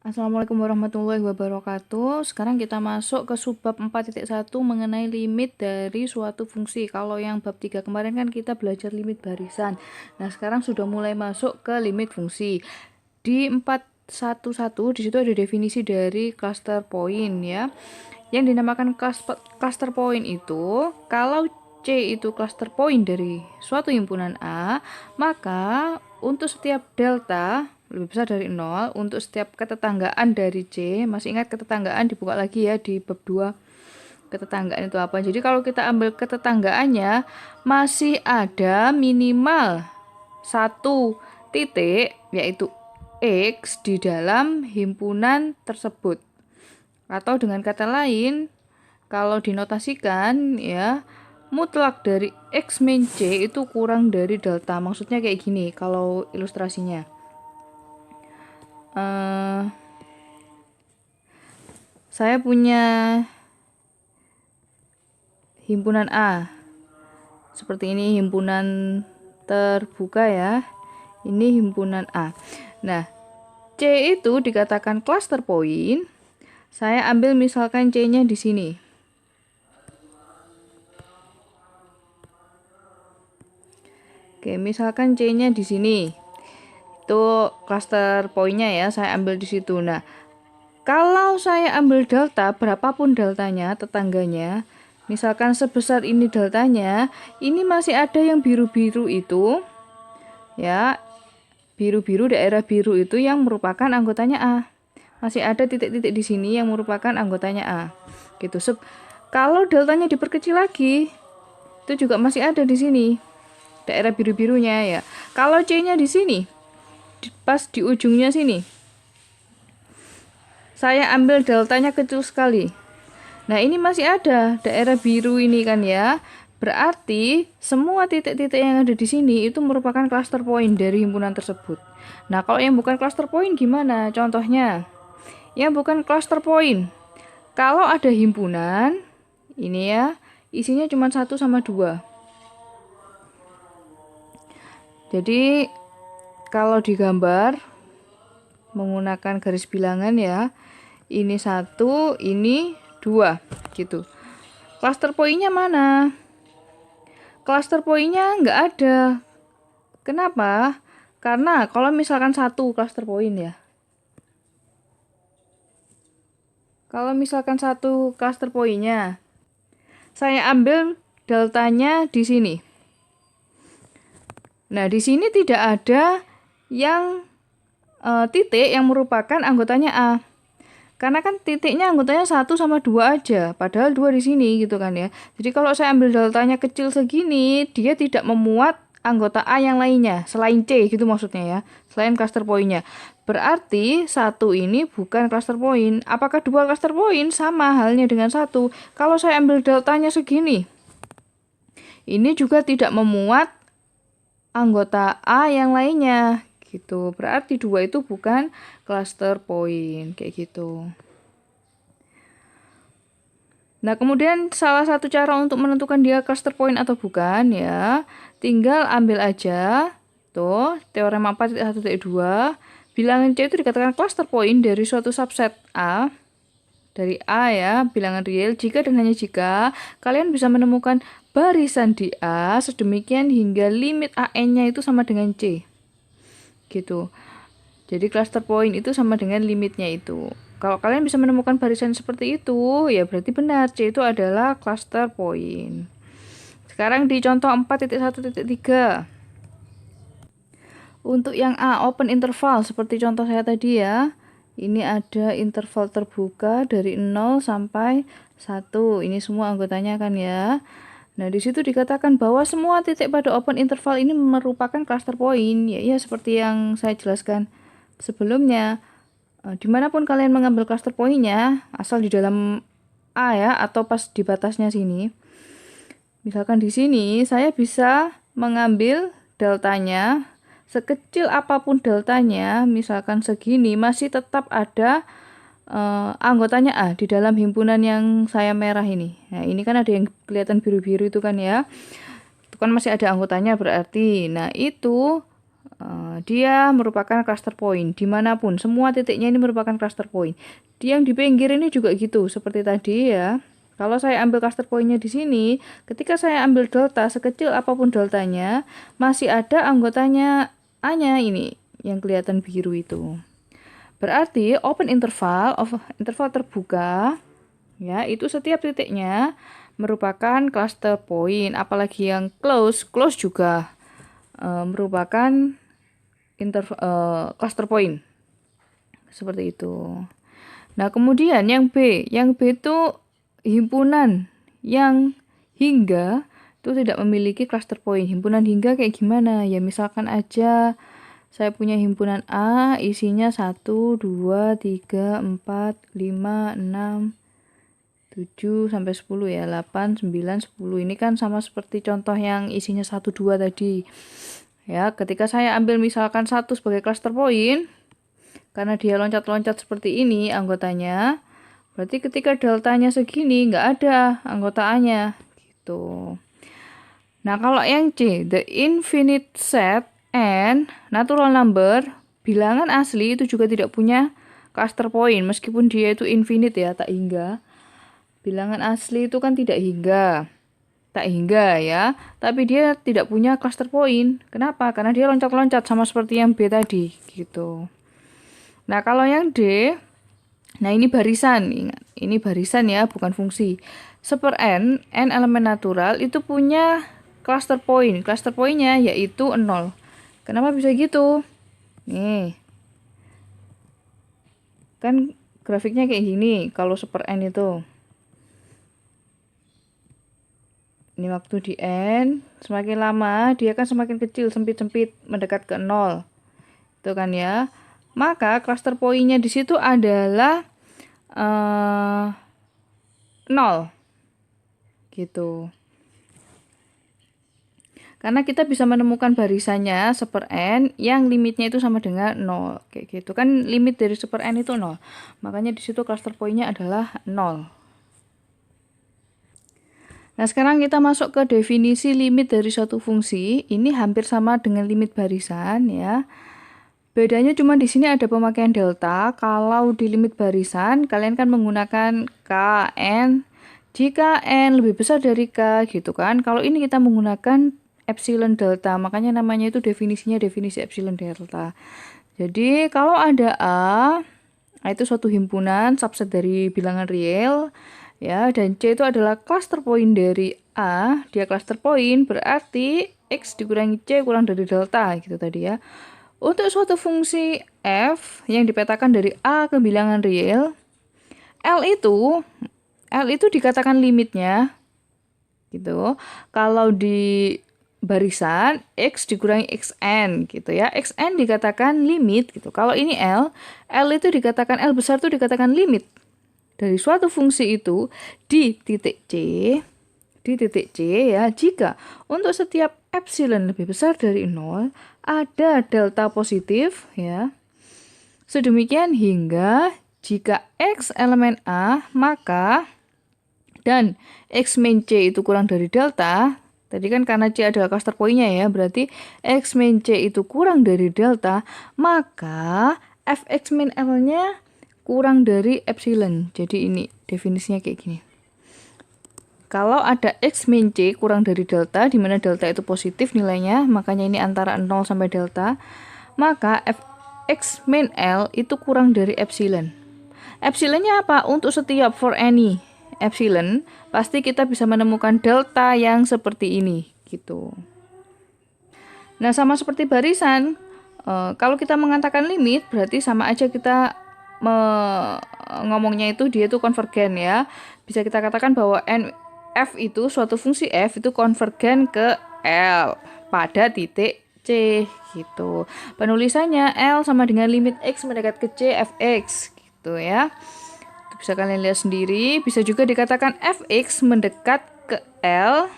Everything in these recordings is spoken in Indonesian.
Assalamualaikum warahmatullahi wabarakatuh. Sekarang kita masuk ke subbab 4.1 mengenai limit dari suatu fungsi. Kalau yang bab 3 kemarin kan kita belajar limit barisan. Nah, sekarang sudah mulai masuk ke limit fungsi. Di 4.1.1 di situ ada definisi dari cluster point ya. Yang dinamakan cluster point itu kalau C itu cluster point dari suatu himpunan A, maka untuk setiap delta lebih besar dari 0, untuk setiap ketetanggaan dari C, masih ingat ketetanggaan, dibuka lagi ya di bab 2. Ketetanggaan itu apa? Jadi kalau kita ambil ketetanggaannya, masih ada minimal satu titik, yaitu X di dalam himpunan tersebut. Atau dengan kata lain, kalau dinotasikan ya, mutlak dari X min C itu kurang dari delta. Maksudnya kayak gini kalau ilustrasinya. Saya punya himpunan A. Seperti ini himpunan terbuka ya. Ini himpunan A. Nah, C itu dikatakan cluster point. Saya ambil misalkan C-nya di sini. Oke, misalkan C-nya di sini. Itu cluster point-nya ya, saya ambil di situ. Nah, kalau saya ambil delta, berapapun deltanya, tetangganya, misalkan sebesar ini deltanya, ini masih ada yang biru-biru itu, ya, biru-biru, daerah biru itu yang merupakan anggotanya A. Masih ada titik-titik di sini yang merupakan anggotanya A. Gitu. Kalau deltanya diperkecil lagi, itu juga masih ada di sini, daerah biru-birunya ya. Kalau C-nya di sini, pas di ujungnya sini, saya ambil deltanya kecil sekali. Nah, ini masih ada daerah biru ini kan ya. Berarti semua titik-titik yang ada di sini itu merupakan cluster point dari himpunan tersebut. Nah, kalau yang bukan cluster point gimana? Contohnya, yang bukan cluster point. Kalau ada himpunan, ini ya, isinya cuma 1 sama 2. Jadi, kalau digambar, menggunakan garis bilangan ya, ini 1, ini 2, gitu. Cluster point-nya mana? Cluster point-nya nggak ada. Kenapa? Karena kalau misalkan 1 cluster point ya. Kalau misalkan 1 cluster point-nya, saya ambil deltanya di sini. Nah, di sini tidak ada yang titik yang merupakan anggotanya A. Karena kan titiknya anggotanya 1 sama 2 aja, padahal 2 di sini gitu kan ya. Jadi kalau saya ambil deltanya kecil segini, dia tidak memuat anggota A yang lainnya, selain C gitu maksudnya ya, selain cluster point-nya. Berarti 1 ini bukan cluster point. Apakah 2 cluster point? Sama halnya dengan 1. Kalau saya ambil deltanya segini, ini juga tidak memuat anggota A yang lainnya gitu. Berarti 2 itu bukan cluster point kayak gitu. Nah, kemudian salah satu cara untuk menentukan dia cluster point atau bukan ya, tinggal ambil aja tuh teorema 4.1.2, bilangan C itu dikatakan cluster point dari suatu subset A. Dari A ya, bilangan real jika dan hanya jika kalian bisa menemukan barisan di A sedemikian hingga limit AN-nya itu sama dengan C. Gitu. Jadi cluster point itu sama dengan limitnya itu. Kalau kalian bisa menemukan barisan seperti itu, ya berarti benar C itu adalah cluster point. Sekarang di contoh 4.1.3. Untuk yang A, open interval seperti contoh saya tadi ya. Ini ada interval terbuka dari 0 sampai 1. Ini semua anggotanya kan ya. Nah, di situ dikatakan bahwa semua titik pada open interval ini merupakan cluster point. Ya, seperti yang saya jelaskan sebelumnya. Dimanapun kalian mengambil cluster point-nya, asal di dalam A ya, atau pas di batasnya sini. Misalkan di sini, saya bisa mengambil deltanya, sekecil apapun deltanya, misalkan segini, masih tetap ada anggotanya A di dalam himpunan yang saya merah ini. Nah, ini kan ada yang kelihatan biru-biru itu kan ya. Itu kan masih ada anggotanya berarti. Nah, itu dia merupakan cluster point dimanapun, semua titiknya ini merupakan cluster point. Yang di pinggir ini juga gitu, seperti tadi ya. Kalau saya ambil cluster pointnya di sini, ketika saya ambil delta, sekecil apapun deltanya, masih ada anggotanya A-nya ini, yang kelihatan biru itu. Berarti open interval, interval terbuka, ya, itu setiap titiknya merupakan cluster point. Apalagi yang close juga merupakan cluster point. Seperti itu. Nah, kemudian yang B itu himpunan yang hingga itu tidak memiliki cluster point. Himpunan hingga kayak gimana? Ya misalkan aja saya punya himpunan A, isinya 1, 2, 3, 4, 5, 6, 7 sampai 10 ya, 8, 9, 10. Ini kan sama seperti contoh yang isinya 1, 2 tadi. Ya, ketika saya ambil misalkan 1 sebagai cluster point, karena dia loncat-loncat seperti ini anggotanya, berarti ketika deltanya segini nggak ada anggota A-nya gitu. Nah, kalau yang C, the infinite set and natural number, bilangan asli itu juga tidak punya cluster point meskipun dia itu infinite ya, tak hingga. Bilangan asli itu kan tidak hingga, tak hingga ya, tapi dia tidak punya cluster point. Kenapa? Karena dia loncat-loncat sama seperti yang B tadi gitu. Nah, kalau yang D, nah ini barisan, ingat, ini barisan ya, bukan fungsi. Seper n elemen natural itu punya cluster point. Cluster point-nya yaitu 0. Kenapa bisa gitu? Nih. Kan grafiknya kayak gini kalau seper n itu. Ini waktu di n, semakin lama dia kan semakin kecil, sempit-sempit, mendekat ke 0. Itu kan ya. Maka cluster point-nya di situ adalah 0. Gitu. Karena kita bisa menemukan barisannya seper n yang limitnya itu sama dengan 0. Kayak gitu. Kan limit dari seper n itu 0. Makanya di situ cluster point-nya adalah 0. Nah, sekarang kita masuk ke definisi limit dari suatu fungsi. Ini hampir sama dengan limit barisan ya. Bedanya cuma di sini ada pemakaian delta. Kalau di limit barisan, kalian kan menggunakan k, n. Jika n lebih besar dari k gitu kan. Kalau ini kita menggunakan epsilon delta. Makanya namanya itu definisinya definisi epsilon delta. Jadi kalau ada A itu suatu himpunan subset dari bilangan real ya, dan C itu adalah cluster point dari A. Dia cluster point berarti X dikurangi C kurang dari delta gitu tadi ya. Untuk suatu fungsi f yang dipetakan dari A ke bilangan real, L itu dikatakan limitnya gitu. Kalau di barisan X dikurangi XN gitu ya. XN dikatakan limit gitu. Kalau ini L itu dikatakan L besar itu dikatakan limit dari suatu fungsi itu di titik C ya, jika untuk setiap epsilon lebih besar dari 0 ada delta positif ya. Sedemikian hingga jika X elemen A maka dan X min C itu kurang dari delta. Tadi kan karena C adalah cluster point-nya ya, berarti X min C itu kurang dari delta, maka Fx min L-nya kurang dari epsilon. Jadi ini definisinya kayak gini. Kalau ada X min C kurang dari delta, di mana delta itu positif nilainya, makanya ini antara 0 sampai delta, maka Fx min L itu kurang dari epsilon. Epsilonnya apa? Untuk setiap for any epsilon, pasti kita bisa menemukan delta yang seperti ini, gitu. Nah, sama seperti barisan, kalau kita mengatakan limit, berarti sama aja kita ngomongnya itu dia itu konvergen ya. Bisa kita katakan bahwa f itu, suatu fungsi f itu konvergen ke L pada titik C, gitu. Penulisannya L sama dengan limit X mendekat ke C fx, gitu ya. Bisa kalian lihat sendiri, bisa juga dikatakan fx mendekat ke L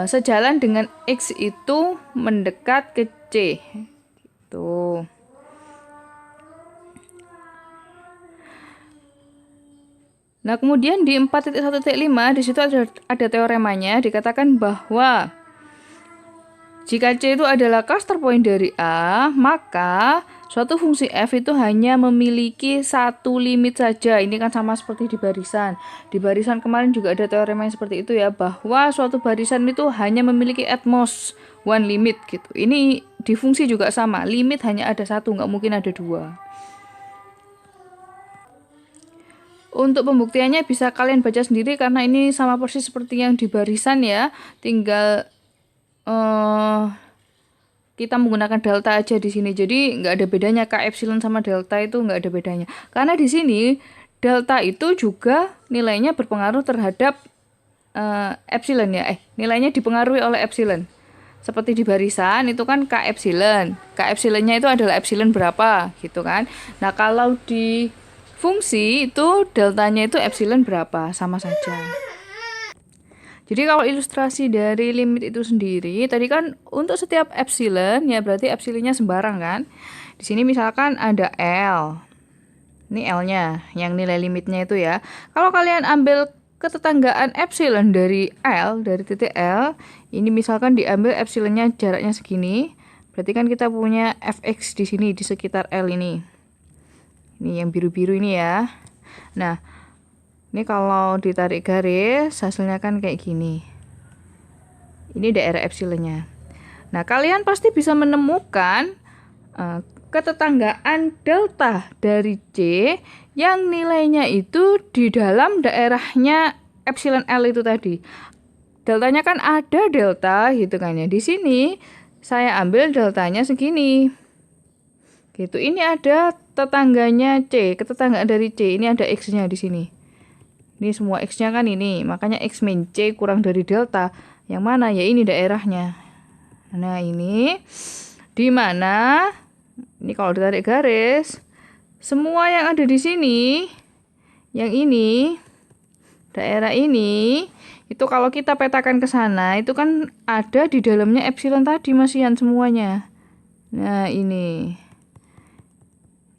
sejalan dengan X itu mendekat ke C. Gitu. Nah, kemudian di 4.1.5 di situ ada teoremanya dikatakan bahwa Jika C itu adalah cluster point dari A, maka suatu fungsi f itu hanya memiliki satu limit saja. Ini kan sama seperti di barisan. Di barisan kemarin juga ada teorema yang seperti itu ya, bahwa suatu barisan itu hanya memiliki at most one limit gitu. Ini di fungsi juga sama, limit hanya ada satu, nggak mungkin ada dua. Untuk pembuktiannya bisa kalian baca sendiri karena ini sama persis seperti yang di barisan ya. Tinggal kita menggunakan delta aja di sini. Jadi nggak ada bedanya, K epsilon sama delta itu nggak ada bedanya. Karena di sini delta itu juga nilainya berpengaruh terhadap epsilon ya. Nilainya dipengaruhi oleh epsilon. Seperti di barisan itu kan K epsilon. K epsilonnya itu adalah epsilon berapa gitu kan. Nah, kalau di fungsi itu deltanya itu epsilon berapa, sama saja. Jadi kalau ilustrasi dari limit itu sendiri, tadi kan untuk setiap epsilon, ya berarti epsilonnya sembarang kan. Di sini misalkan ada L. Ini L-nya, yang nilai limitnya itu ya. Kalau kalian ambil ketetanggaan epsilon dari L, dari titik L, ini misalkan diambil epsilonnya jaraknya segini, berarti kan kita punya fx di sini, di sekitar L ini. Ini yang biru-biru ini ya. Nah, ini kalau ditarik garis, hasilnya kan kayak gini. Ini daerah epsilonnya. Nah, kalian pasti bisa menemukan ketetanggaan delta dari C yang nilainya itu di dalam daerahnya epsilon L itu tadi. Deltanya kan ada delta gitu kan ya. Di sini saya ambil deltanya segini. Gitu. Ini ada tetangganya C, ketetanggaan dari C. Ini ada X-nya di sini. Ini semua X-nya kan ini, makanya X min C kurang dari delta. Yang mana? Ya ini daerahnya. Nah, ini di mana? Ini kalau ditarik garis, semua yang ada di sini, yang ini, daerah ini, itu kalau kita petakan ke sana, itu kan ada di dalamnya epsilon tadi masihan semuanya. Nah, ini.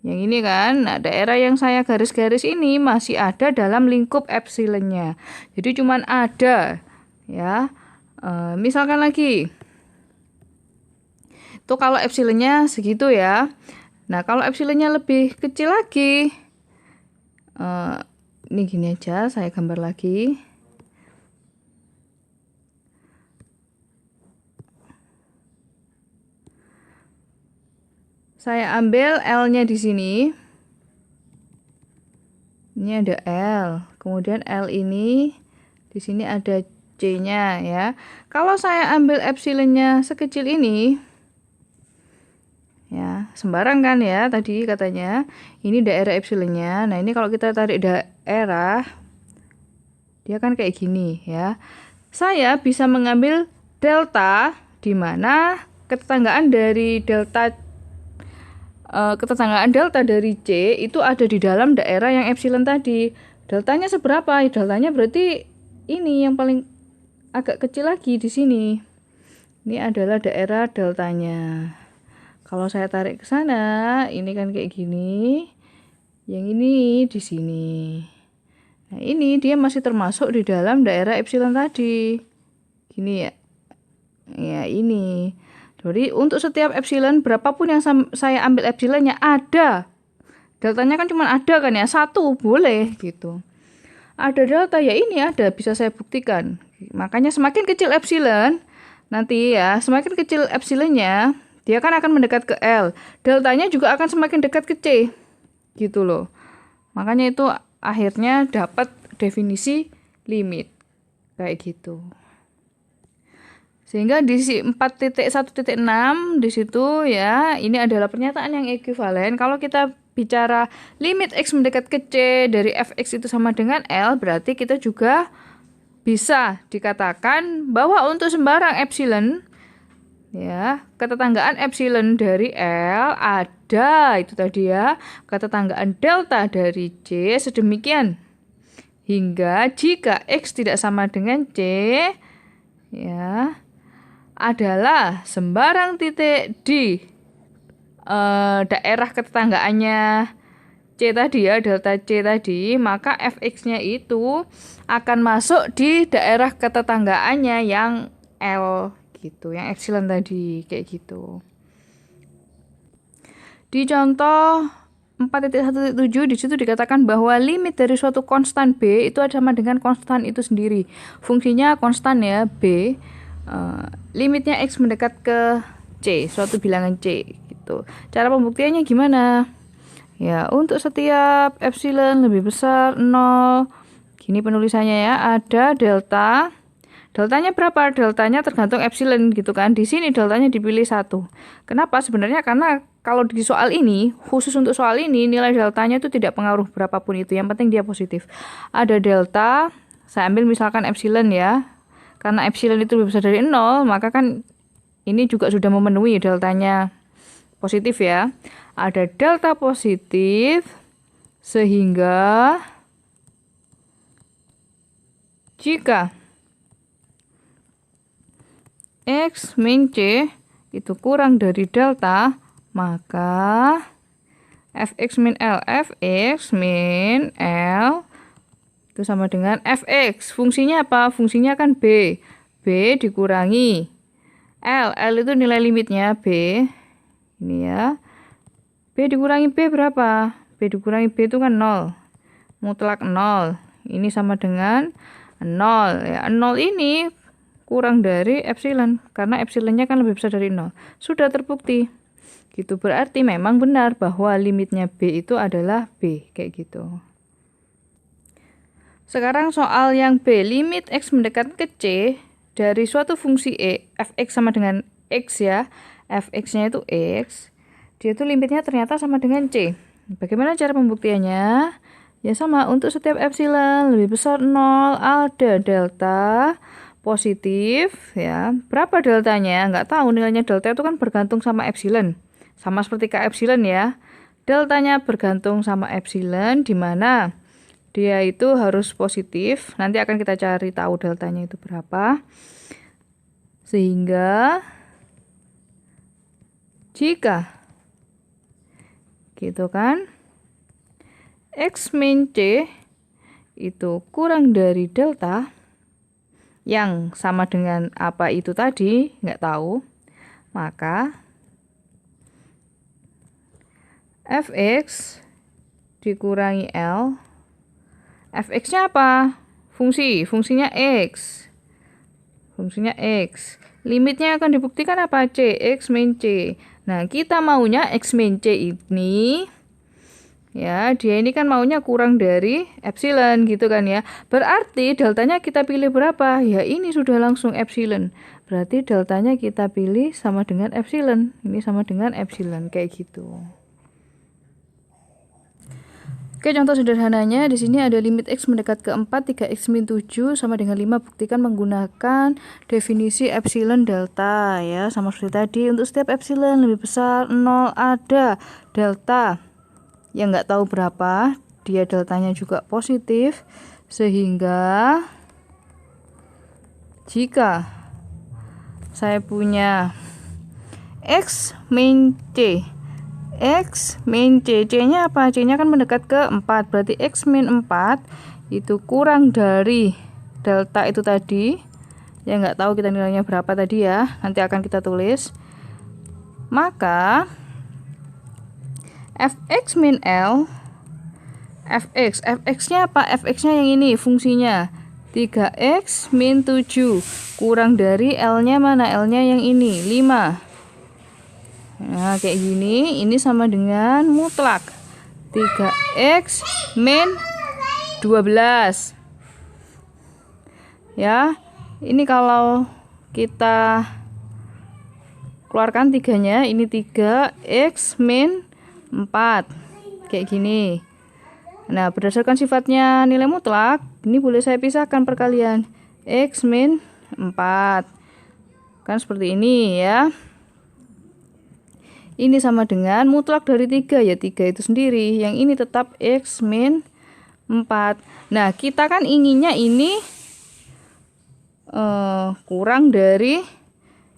Yang ini kan, nah daerah yang saya garis-garis ini masih ada dalam lingkup epsilonnya. Jadi cuman ada, ya. Misalkan lagi, itu kalau epsilonnya segitu ya. Nah kalau epsilonnya lebih kecil lagi, ini gini aja, saya gambar lagi. Saya ambil L-nya di sini. Ini ada L. Kemudian L ini di sini ada C-nya ya. Kalau saya ambil epsilonnya sekecil ini, ya sembarang kan ya tadi katanya. Ini daerah epsilonnya. Nah ini kalau kita tarik daerah, dia kan kayak gini ya. Saya bisa mengambil delta di mana ketetanggaan dari C itu ada di dalam daerah yang epsilon tadi. Deltanya seberapa? Deltanya berarti ini yang paling agak kecil lagi di sini. Ini adalah daerah deltanya. Kalau saya tarik ke sana, ini kan kayak gini. Yang ini di sini. Nah, ini dia masih termasuk di dalam daerah epsilon tadi. Gini ya. Ya, ini. Jadi untuk setiap epsilon berapapun yang saya ambil epsilonnya ada. Deltanya kan cuma ada kan ya, satu boleh gitu. Ada delta ya ini ada, bisa saya buktikan. Makanya semakin kecil epsilon, nanti ya semakin kecil epsilonnya, dia kan akan mendekat ke L. Deltanya juga akan semakin dekat ke C. Gitu loh. Makanya itu akhirnya dapat definisi limit. Kayak gitu. Sehingga di 4.1.6 di situ ya, ini adalah pernyataan yang ekuivalen. Kalau kita bicara limit X mendekat ke C dari fx itu sama dengan L, berarti kita juga bisa dikatakan bahwa untuk sembarang epsilon, ya, ketetanggaan epsilon dari L ada, itu tadi ya, ketetanggaan delta dari C sedemikian. Hingga jika X tidak sama dengan C, ya, adalah sembarang titik di daerah ketetanggaannya C tadi ya, delta C tadi, maka fx-nya itu akan masuk di daerah ketetanggaannya yang L gitu, yang epsilon tadi kayak gitu. Di contoh 4.1.7 di situ dikatakan bahwa limit dari suatu konstan B itu sama dengan konstan itu sendiri. Fungsinya konstan ya, B. Limitnya X mendekat ke C, suatu bilangan C gitu. Cara pembuktiannya gimana? Ya, untuk setiap epsilon lebih besar 0, gini penulisannya ya, ada delta. Deltanya berapa? Deltanya tergantung epsilon gitu kan. Di sini deltanya dipilih 1. Kenapa? Sebenarnya karena kalau di soal ini, khusus untuk soal ini, nilai deltanya itu tidak pengaruh berapapun itu. Yang penting dia positif. Ada delta, saya ambil misalkan epsilon ya. Karena epsilon itu lebih besar dari 0, maka kan ini juga sudah memenuhi deltanya positif ya. Ada delta positif, sehingga jika X min C itu kurang dari delta, maka Fx min L. Fx min L itu sama dengan Fx. Fungsinya apa? Fungsinya kan B. B dikurangi L. L itu nilai limitnya B. Ini ya. B dikurangi B berapa? B dikurangi B itu kan 0. Mutlak 0. Ini sama dengan 0. Ya, 0 ini kurang dari epsilon, karena epsilonnya kan lebih besar dari 0. Sudah terbukti. Gitu, berarti memang benar bahwa limitnya B itu adalah B, kayak gitu. Sekarang soal yang B, limit X mendekat ke C dari suatu fungsi E, Fx sama dengan X ya. Fx-nya itu X. Dia itu limitnya ternyata sama dengan C. Bagaimana cara pembuktiannya? Ya sama, untuk setiap epsilon lebih besar 0 ada delta positif ya. Berapa deltanya? Nggak tahu, nilainya delta itu kan bergantung sama epsilon. Sama seperti K epsilon ya. Deltanya bergantung sama epsilon, di mana dia itu harus positif. Nanti akan kita cari tahu deltanya itu berapa. Sehingga jika gitu kan X min C itu kurang dari delta, yang sama dengan apa itu tadi, nggak tahu, maka Fx dikurangi L. Fx-nya apa? Fungsinya X. Fungsinya X. Limitnya akan dibuktikan apa? C, X min C. Nah, kita maunya X min C ini, ya, dia ini kan maunya kurang dari epsilon gitu kan ya. Berarti deltanya kita pilih berapa? Ya ini sudah langsung epsilon. Berarti deltanya kita pilih sama dengan epsilon. Ini sama dengan epsilon kayak gitu. Oke, contoh sederhananya di sini ada limit X mendekat ke 4, 3X min 7 sama dengan 5. Buktikan menggunakan definisi epsilon delta ya. Sama seperti tadi, untuk setiap epsilon lebih besar 0 ada delta yang nggak tahu berapa, dia deltanya juga positif, sehingga jika saya punya X min C, X min C, C-nya apa? C-nya kan mendekat ke 4, berarti X min 4 itu kurang dari delta itu tadi, ya nggak tahu kita nilainya berapa tadi ya, nanti akan kita tulis. Maka Fx min L, Fx-nya apa? Fx-nya yang ini, fungsinya 3x min 7 kurang dari L-nya mana? L-nya yang ini, 5. Nah, kayak gini, ini sama dengan mutlak 3x min 12. Ya, ini kalau kita keluarkan 3-nya, ini 3x min 4 kayak gini. Nah, berdasarkan sifatnya nilai mutlak, ini boleh saya pisahkan perkalian X min 4 kan seperti ini ya. Ini sama dengan mutlak dari 3, ya 3 itu sendiri, yang ini tetap X min 4. Nah, kita kan inginnya ini kurang dari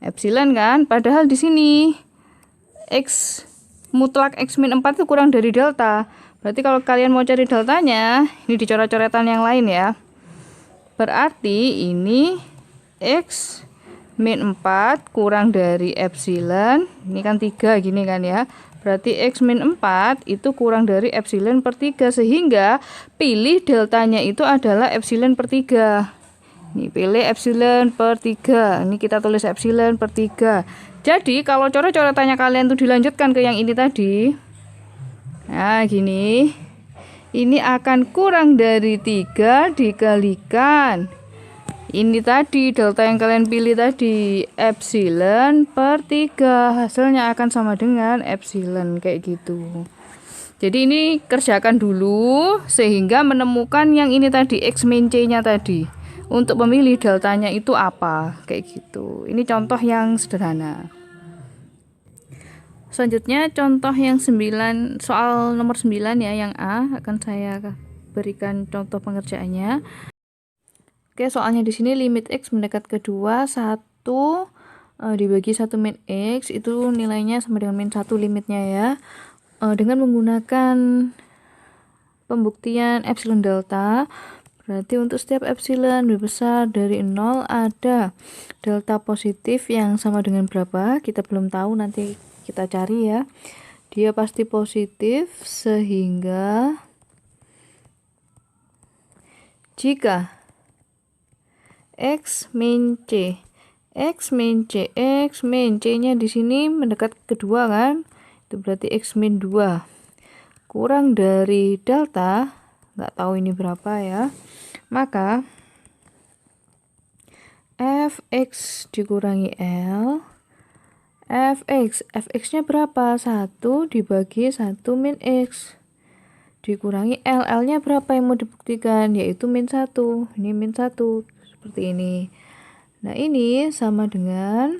epsilon kan, padahal di sini X mutlak X min 4 itu kurang dari delta. Berarti kalau kalian mau cari deltanya, ini dicoret-coretan yang lain ya. Berarti ini X min 4 kurang dari epsilon, ini kan 3 gini kan ya. Berarti X min 4 itu kurang dari epsilon per 3, sehingga pilih deltanya itu adalah epsilon per 3. Ini pilih epsilon per 3. Ini kita tulis epsilon per 3. Jadi kalau coret-coretannya kalian tuh dilanjutkan ke yang ini tadi. Nah, gini. Ini akan kurang dari 3 dikalikan ini tadi, delta yang kalian pilih tadi, epsilon per 3. Hasilnya akan sama dengan epsilon, kayak gitu. Jadi ini kerjakan dulu, sehingga menemukan yang ini tadi, X min C-nya tadi. Untuk memilih deltanya itu apa, kayak gitu. Ini contoh yang sederhana. Selanjutnya, contoh yang 9, soal nomor 9 ya, yang A. Akan saya berikan contoh pengerjaannya. Oke, soalnya di sini limit X mendekat ke 2, 1 dibagi 1 min X itu nilainya sama dengan min 1 limitnya ya. Dengan menggunakan pembuktian epsilon delta, berarti untuk setiap epsilon lebih besar dari 0 ada delta positif yang sama dengan berapa? Kita belum tahu, nanti kita cari ya. Dia pasti positif, sehingga jika X min C, X min C, X min C-nya di sini mendekat ke 2 kan? Itu berarti X min 2 kurang dari delta, nggak tahu ini berapa ya. Maka Fx dikurangi L, Fx-nya berapa? 1 dibagi 1 min X dikurangi L, L-nya berapa yang mau dibuktikan? Yaitu min 1, ini min 1. Seperti ini. Nah, ini sama dengan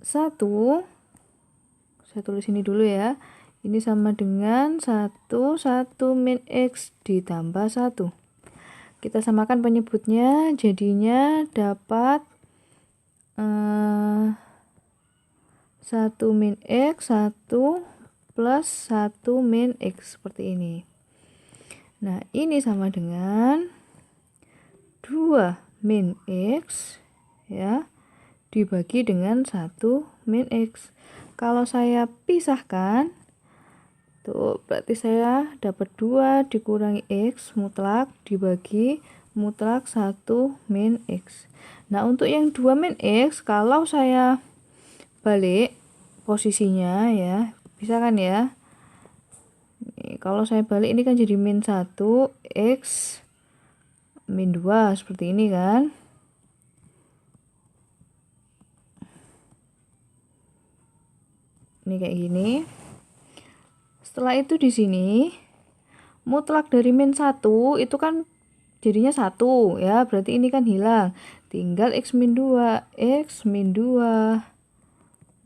1. Saya tulis ini dulu ya. Ini sama dengan 1 min X ditambah 1. Kita samakan penyebutnya, jadinya dapat 1 min X, 1 plus 1 min X, seperti ini. Nah, ini sama dengan 2 min X ya dibagi dengan 1 min X. Kalau saya pisahkan tuh, berarti saya dapat 2 dikurangi X mutlak dibagi mutlak 1 min X. Nah, untuk yang 2 min X, kalau saya balik posisinya ya, bisa kan ya. Nih, kalau saya balik ini kan jadi min 1 X min 2, seperti ini kan. Ini kayak gini. Setelah itu di sini mutlak dari min 1 itu kan jadinya 1 ya, berarti ini kan hilang. Tinggal X min 2, X min 2.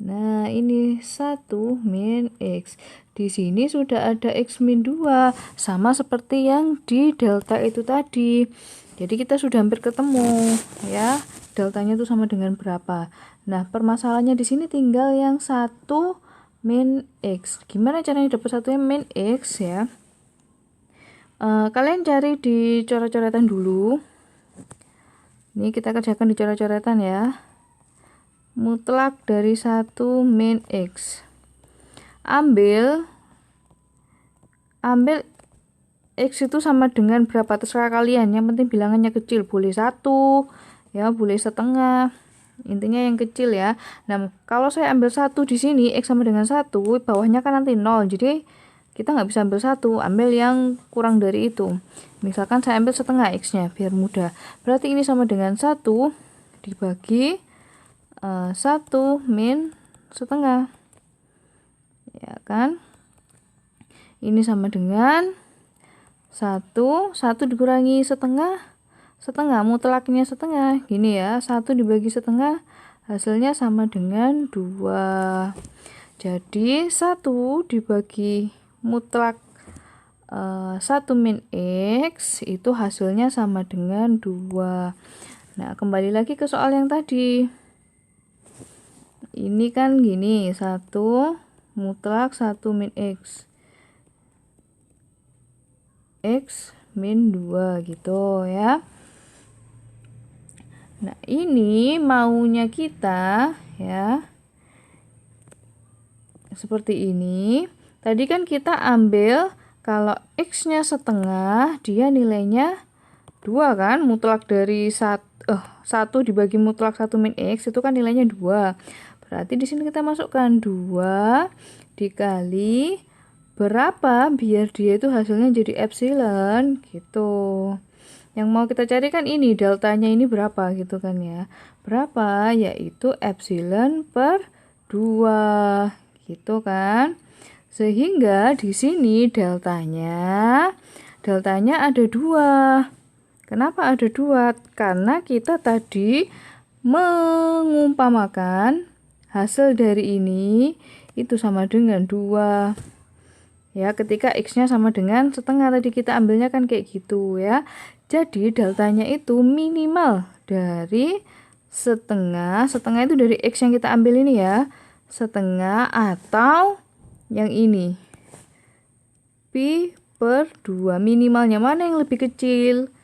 Nah, ini 1 min X. Di sini sudah ada X min 2, sama seperti yang di delta itu tadi. Jadi kita sudah hampir ketemu ya, deltanya itu sama dengan berapa. Nah, permasalahannya di sini tinggal yang 1 min X. Gimana caranya dapat 1 min X ya? Kalian cari di coret-coretan dulu. Ini kita kerjakan di coret-coretan ya. Mutlak dari 1 min X. Ambil X itu sama dengan berapa, terserah kalian, yang penting bilangannya kecil, boleh 1 ya, boleh setengah, intinya yang kecil ya. Nah, kalau saya ambil 1 di sini, X sama dengan 1, bawahnya kan nanti 0, jadi kita nggak bisa ambil 1, ambil yang kurang dari itu. Misalkan saya ambil setengah X nya biar mudah, berarti ini sama dengan 1 dibagi 1 min setengah ya kan. Ini sama dengan 1 dikurangi setengah mutlaknya setengah, gini ya, 1 dibagi setengah hasilnya sama dengan 2. Jadi 1 dibagi mutlak 1 min X itu hasilnya sama dengan 2. Nah, kembali lagi ke soal yang tadi. Ini kan gini, 1 mutlak 1 min X. X min 2 gitu ya. Nah, ini maunya kita ya. Seperti ini. Tadi kan kita ambil kalau X-nya setengah, dia nilainya 2 kan? Mutlak dari 1 dibagi mutlak 1 min X itu kan nilainya 2. Berarti di sini kita masukkan 2 dikali berapa biar dia itu hasilnya jadi epsilon gitu. Yang mau kita cari kan ini deltanya ini berapa gitu kan ya. Berapa? Yaitu epsilon per 2 gitu kan. Sehingga di sini deltanya ada 2. Kenapa ada 2? Karena kita tadi mengumpamakan hasil dari ini itu sama dengan 2. Ya, ketika X-nya sama dengan setengah tadi kita ambilnya kan kayak gitu ya. Jadi deltanya itu minimal dari setengah itu dari X yang kita ambil ini ya. Setengah atau yang ini. Pi per 2. Minimalnya mana yang lebih kecil?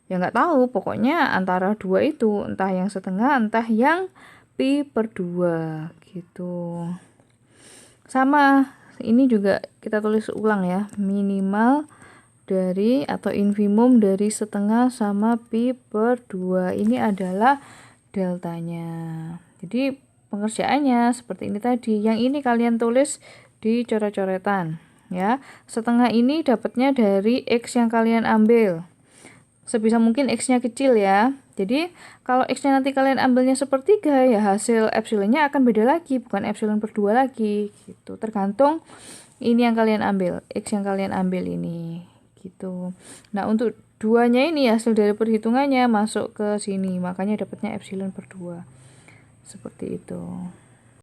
Ya nggak tahu, pokoknya antara 2 itu, entah yang setengah, entah yang pi per 2 gitu. Sama, ini juga kita tulis ulang ya, minimal dari atau infimum dari setengah sama pi per 2. Ini adalah deltanya. Jadi pengerjaannya seperti ini tadi. Yang ini kalian tulis di coret-coretan ya. Setengah ini dapatnya dari X yang kalian ambil. Sebisa mungkin X-nya kecil ya. Jadi kalau X-nya nanti kalian ambilnya sepertiga ya hasil epsilonnya akan beda lagi, bukan epsilon per 2 lagi gitu. Tergantung ini yang kalian ambil, X yang kalian ambil ini gitu. Nah, untuk duanya ini hasil dari perhitungannya masuk ke sini, makanya dapatnya epsilon per 2. Seperti itu.